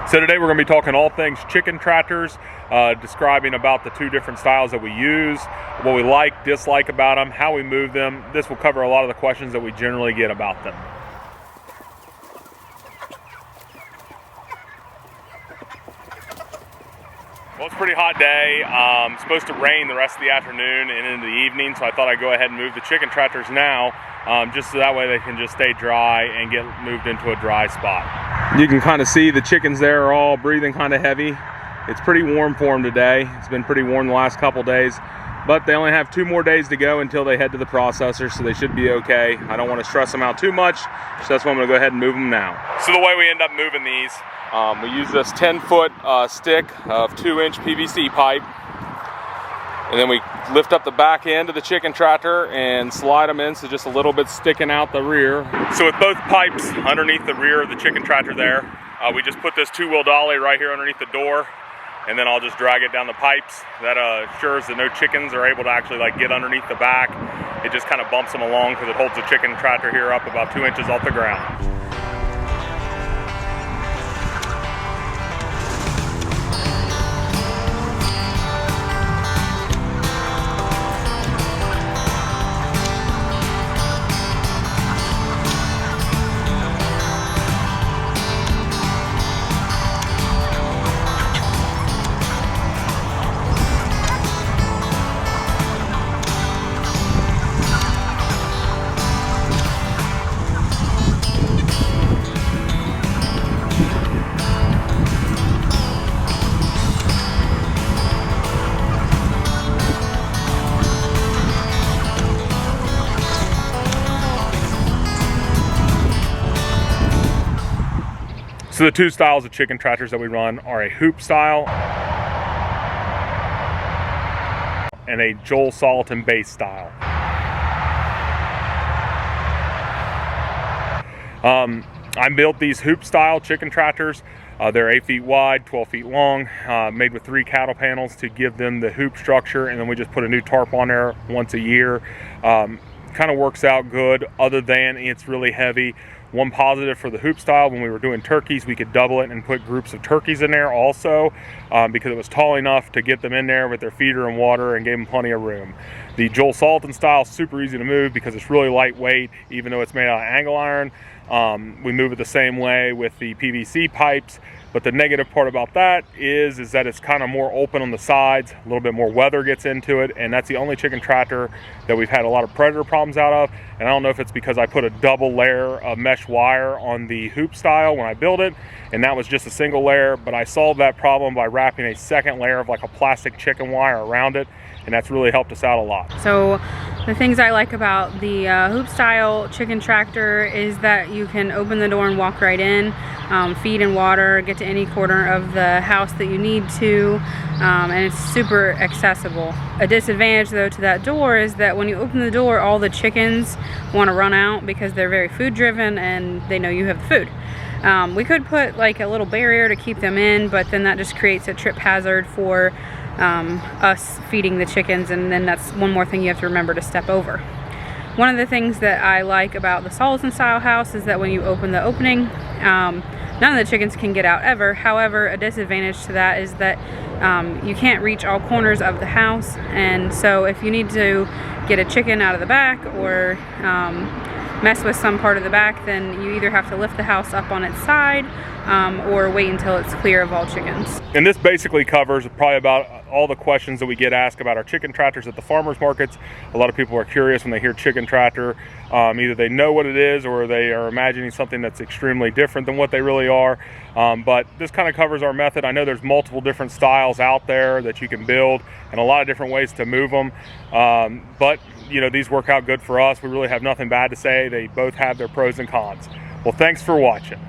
So today we're going to be talking all things chicken tractors, describing about the two different styles that we use, what we like, dislike about them, how we move them. This will cover a lot of the questions that we generally get about them. Well, it's a pretty hot day. It's supposed to rain the rest of the afternoon and into the evening, so I thought I'd go ahead and move the chicken tractors now, just so that way they can just stay dry and get moved into a dry spot. You can kind of see the chickens there are all breathing kind of heavy. It's pretty warm for them today. It's been pretty warm the last couple days, but they only have 2 more days to go until they head to the processor, so they should be okay. I don't want to stress them out too much, so that's why I'm going to go ahead and move them now. So the way we end up moving these, we use this 10-foot stick of 2-inch PVC pipe, and then we lift up the back end of the chicken tractor and slide them in so just a little bit sticking out the rear. So with both pipes underneath the rear of the chicken tractor there, we just put this 2-wheel dolly right here underneath the door, and then I'll just drag it down the pipes. That assures that no chickens are able to actually get underneath the back. It just kind of bumps them along because it holds the chicken tractor here up about 2 inches off the ground. So the two styles of chicken tractors that we run are a hoop style and a Salatin base style. I built these hoop style chicken tractors. They're 8 feet wide, 12 feet long, made with 3 cattle panels to give them the hoop structure, and then we just put a new tarp on there once a year. Kind of works out good, other than it's really heavy. One positive for the hoop style, when we were doing turkeys, we could double it and put groups of turkeys in there also, because it was tall enough to get them in there with their feeder and water and gave them plenty of room. The Salatin style is super easy to move because it's really lightweight, even though it's made out of angle iron. We move it the same way with the PVC pipes, but the negative part about that is that it's kind of more open on the sides, a little bit more weather gets into it, and that's the only chicken tractor that we've had a lot of predator problems out of. And I don't know if it's because I put a double layer of mesh wire on the hoop style when I built it, and that was just a single layer, but I solved that problem by wrapping a second layer of a plastic chicken wire around it, and that's really helped us out a lot. So the things I like about the hoop style chicken tractor is that you can open the door and walk right in, feed and water, get to any corner of the house that you need to, and it's super accessible. A disadvantage though to that door is that when you open the door, all the chickens want to run out because they're very food driven and they know you have the food. We could put a little barrier to keep them in, but then that just creates a trip hazard for us feeding the chickens, and then that's one more thing you have to remember to step over. One of the things that I like about the Salatin style house is that when you open the opening, none of the chickens can get out ever. However, a disadvantage to that is that you can't reach all corners of the house, and so if you need to get a chicken out of the back or mess with some part of the back, then you either have to lift the house up on its side or wait until it's clear of all chickens. And this basically covers probably about all the questions that we get asked about our chicken tractors at the farmers markets. A lot of people are curious when they hear chicken tractor. Either they know what it is or they are imagining something that's extremely different than what they really are. But this kind of covers our method. I know there's multiple different styles out there that you can build and a lot of different ways to move them. But these work out good for us. We really have nothing bad to say. They both have their pros and cons. Well, thanks for watching.